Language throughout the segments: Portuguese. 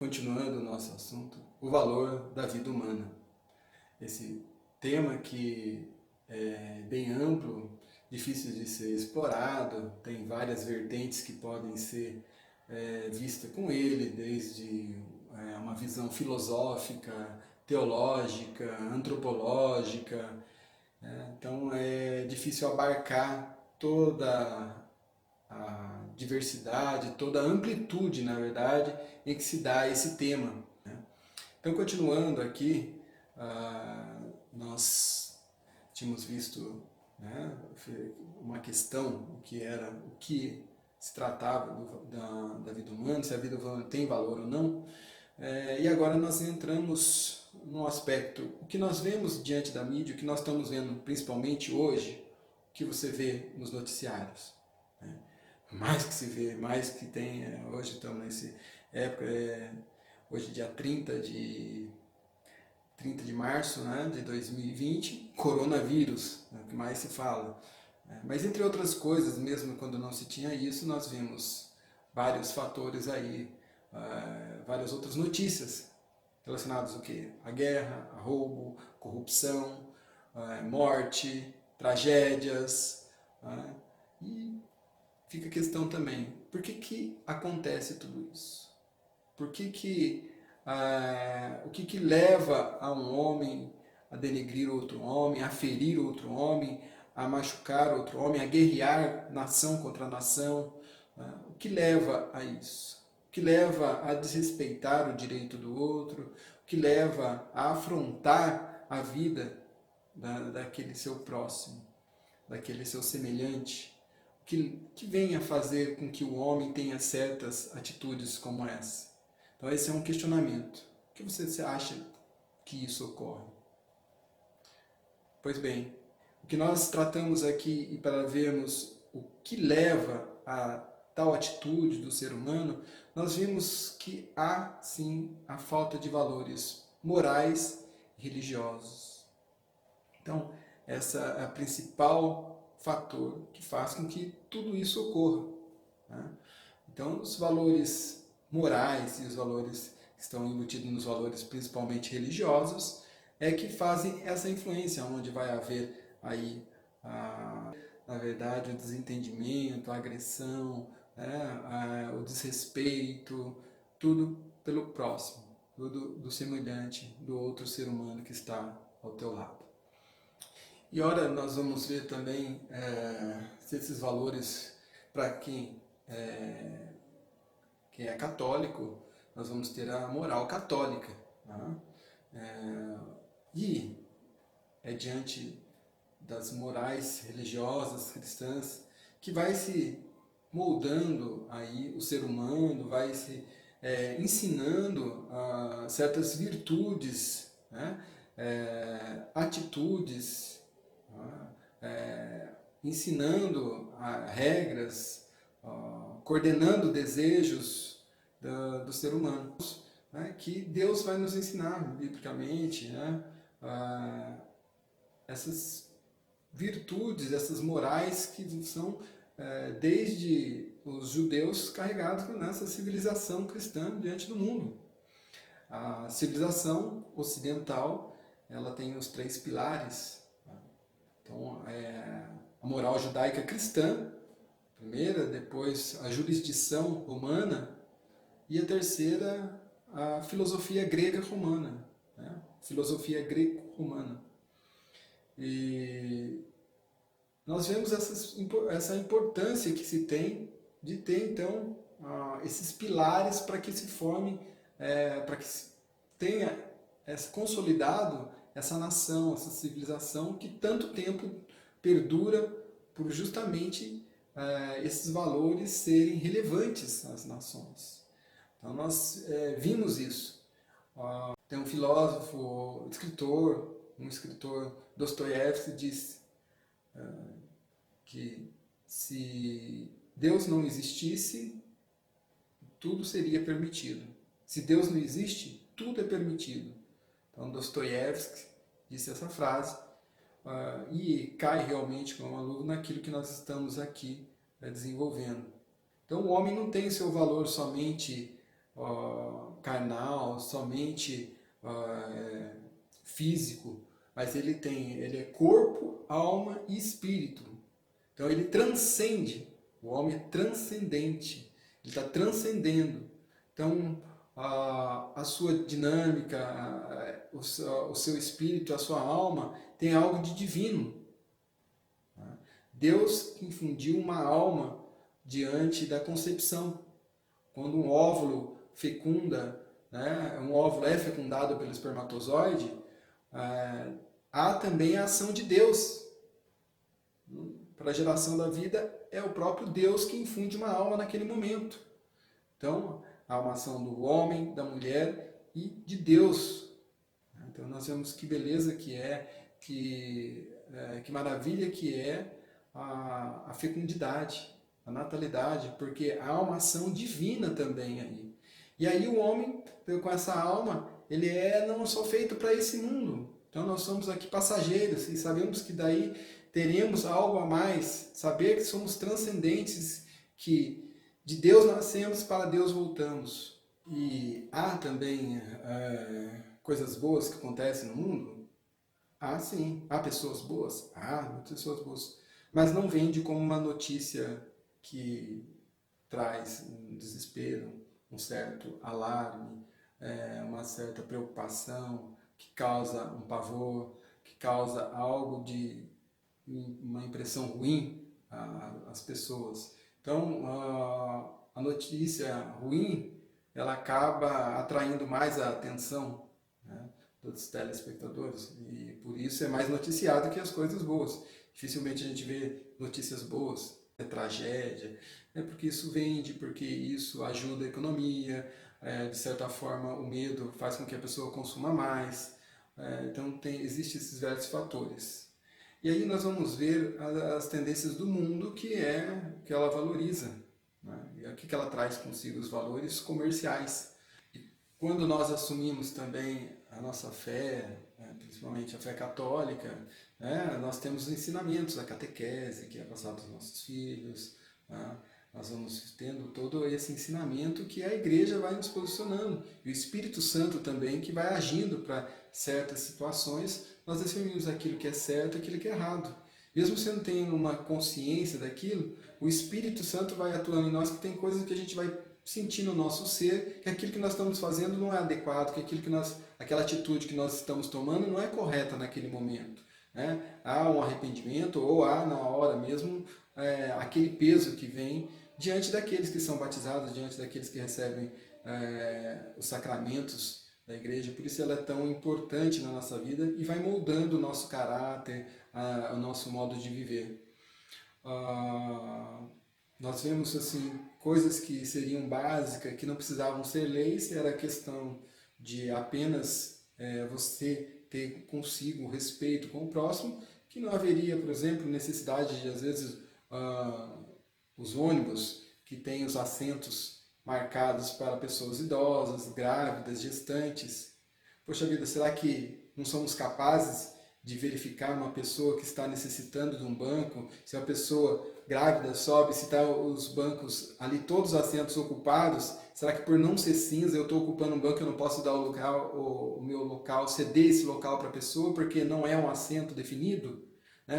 Continuando o nosso assunto, o valor da vida humana. Esse tema que é bem amplo, difícil de ser explorado, tem várias vertentes que podem ser vistas com ele, desde uma visão filosófica, teológica, antropológica. Então é difícil abarcar toda a diversidade, toda a amplitude, na verdade, em que se dá esse tema. Então, continuando aqui, nós tínhamos visto, né, uma questão, o que se tratava da vida humana, se a vida humana tem valor ou não, e agora nós entramos num aspecto, o que nós vemos diante da mídia, o que nós estamos vendo principalmente hoje, o que você vê nos noticiários. Né? Mais que se vê, mais que tem, hoje estamos nessa época, hoje dia 30 de março, né, de 2020, coronavírus, é o que mais se fala. Mas entre outras coisas, mesmo quando não se tinha isso, nós vimos vários fatores aí, várias outras notícias relacionadas ao quê? A guerra, a roubo, corrupção, morte, tragédias. E fica a questão também, por que acontece tudo isso? O que leva a um homem a denegrir outro homem, a ferir outro homem, a machucar outro homem, a guerrear nação contra nação? O que leva a isso? O que leva a desrespeitar o direito do outro? O que leva a afrontar a vida daquele seu próximo, daquele seu semelhante? Que vem a fazer com que o homem tenha certas atitudes como essa? Então esse é um questionamento. O que você acha que isso ocorre? Pois bem, o que nós tratamos aqui e para vermos o que leva a tal atitude do ser humano, nós vimos que há sim a falta de valores morais e religiosos. Então, essa é a principal fator que faz com que tudo isso ocorra. Né? Então, os valores morais e os valores que estão embutidos nos valores principalmente religiosos é que fazem essa influência, onde vai haver aí, na verdade, o desentendimento, a agressão, o desrespeito, tudo pelo próximo, tudo do semelhante, do outro ser humano que está ao teu lado. E ora, nós vamos ver também se esses valores, para quem é católico, nós vamos ter a moral católica. Tá? E é diante das morais religiosas cristãs que vai se moldando aí o ser humano, vai se ensinando certas virtudes, né? Atitudes, ensinando regras, coordenando desejos do ser humano, né? Que Deus vai nos ensinar biblicamente, né? Essas virtudes, essas morais que são desde os judeus carregados nessa civilização cristã diante do mundo. A civilização ocidental, ela tem os 3 pilares. Então, a moral judaica cristã, primeira, depois a jurisdição romana e a terceira, a filosofia grega romana. Né? Filosofia greco-romana. E nós vemos essa importância que se tem de ter, então, esses pilares para que se forme, para que se tenha consolidado essa nação, essa civilização que tanto tempo perdura por justamente esses valores serem relevantes às nações. Então nós vimos isso. Tem um filósofo, um escritor, Dostoiévski, disse que se Deus não existisse, tudo seria permitido. Se Deus não existe, tudo é permitido. Então Dostoiévski disse essa frase e cai realmente como uma luva naquilo que nós estamos aqui desenvolvendo. Então o homem não tem seu valor somente carnal, somente físico, mas ele é corpo, alma e espírito. Então ele transcende, o homem é transcendente, ele está transcendendo. Então a sua dinâmica, o seu espírito, a sua alma tem algo de divino. Deus infundiu uma alma diante da concepção. Quando um óvulo fecunda, né, um óvulo é fecundado pelo espermatozoide, há também a ação de Deus. Para a geração da vida, é o próprio Deus que infunde uma alma naquele momento. Então, há uma ação do homem, da mulher e de Deus. Então, nós vemos que beleza que é, que maravilha que é a fecundidade, a natalidade, porque há uma ação divina também aí. E aí o homem, com essa alma, ele não só feito para esse mundo. Então nós somos aqui passageiros e sabemos que daí teremos algo a mais, saber que somos transcendentes, que de Deus nascemos, para Deus voltamos. E há também coisas boas que acontecem no mundo? Há sim. Há pessoas boas? Há muitas pessoas boas. Mas não vende como uma notícia que traz um desespero, um certo alarme, uma certa preocupação, que causa um pavor, que causa algo de uma impressão ruim às pessoas. Então, a notícia ruim, ela acaba atraindo mais a atenção, né, dos telespectadores, e por isso é mais noticiado que as coisas boas. Dificilmente a gente vê notícias boas, tragédia, porque isso vende, porque isso ajuda a economia, de certa forma o medo faz com que a pessoa consuma mais, então existem esses vários fatores. E aí nós vamos ver as tendências do mundo que ela valoriza, né? E o que ela traz consigo, os valores comerciais. E quando nós assumimos também a nossa fé, principalmente a fé católica, nós temos os ensinamentos, a catequese que é passada aos nossos filhos, né? Nós vamos tendo todo esse ensinamento que a igreja vai nos posicionando. E o Espírito Santo também que vai agindo para certas situações, nós definimos aquilo que é certo e aquilo que é errado. Mesmo você não tendo uma consciência daquilo, o Espírito Santo vai atuando em nós, que tem coisas que a gente vai sentir no nosso ser, que aquilo que nós estamos fazendo não é adequado, que aquela atitude que nós estamos tomando não é correta naquele momento. Né? Há um arrependimento, ou há na hora mesmo aquele peso que vem diante daqueles que são batizados, diante daqueles que recebem os sacramentos da igreja. Por isso ela é tão importante na nossa vida e vai moldando o nosso caráter, o nosso modo de viver. Nós vemos assim coisas que seriam básicas, que não precisavam ser leis, era a questão de apenas você ter consigo respeito com o próximo, que não haveria, por exemplo, necessidade de, às vezes, os ônibus que têm os assentos marcados para pessoas idosas, grávidas, gestantes. Poxa vida, será que não somos capazes de verificar uma pessoa que está necessitando de um banco? Se a pessoa grávida sobe, se está os bancos ali, todos os assentos ocupados, será que por não ser cinza eu estou ocupando um banco, eu não posso dar o meu local, ceder esse local para a pessoa porque não é um assento definido?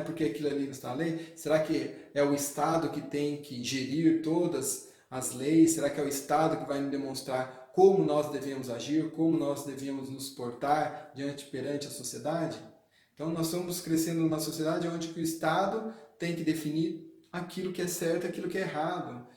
Porque aquilo ali não está na lei? Será que é o Estado que tem que gerir todas as leis? Será que é o Estado que vai nos demonstrar como nós devemos agir, como nós devemos nos portar perante a sociedade? Então nós estamos crescendo numa sociedade onde o Estado tem que definir aquilo que é certo e aquilo que é errado.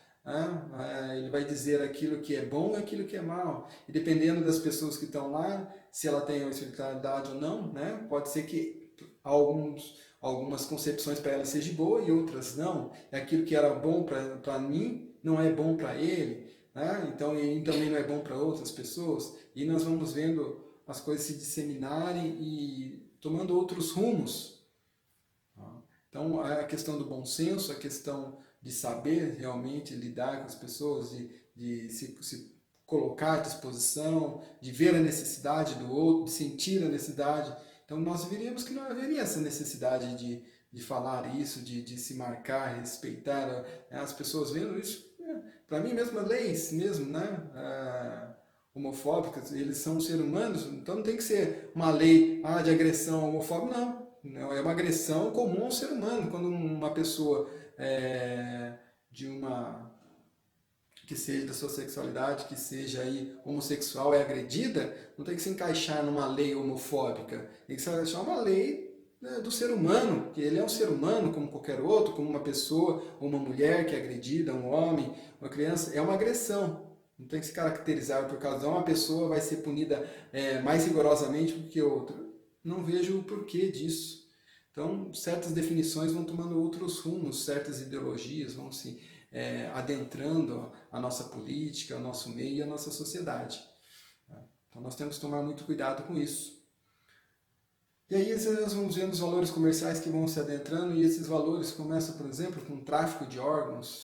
Ele vai dizer aquilo que é bom e aquilo que é mal. E dependendo das pessoas que estão lá, se ela tem uma espiritualidade ou não, pode ser que algumas concepções para ela sejam boas e outras não. Aquilo que era bom para mim não é bom para ele. Então ele também não é bom para outras pessoas. E nós vamos vendo as coisas se disseminarem e tomando outros rumos. Então a questão do bom senso, a questão de saber realmente lidar com as pessoas, de se colocar à disposição, de ver a necessidade do outro, de sentir a necessidade. Então nós veríamos que não haveria essa necessidade de falar isso, de se marcar, respeitar as pessoas vendo isso. Para mim mesmo, leis mesmo, homofóbicas, eles são seres humanos, então não tem que ser uma lei de agressão homofóbica, não. Não, é uma agressão comum ao ser humano. Quando uma pessoa de uma que seja da sua sexualidade, que seja aí homossexual é agredida, não tem que se encaixar numa lei homofóbica, tem que se encaixar numa lei, né, do ser humano, que ele é um ser humano como qualquer outro, como uma pessoa ou uma mulher que é agredida, um homem, uma criança, é uma agressão. Não tem que se caracterizar por causa de uma pessoa vai ser punida mais rigorosamente do que outra. Não vejo o porquê disso. Então, certas definições vão tomando outros rumos, certas ideologias vão se adentrando a nossa política, o nosso meio e a nossa sociedade. Então, nós temos que tomar muito cuidado com isso. E aí nós vamos vendo os valores comerciais que vão se adentrando, e esses valores começam, por exemplo, com o tráfico de órgãos.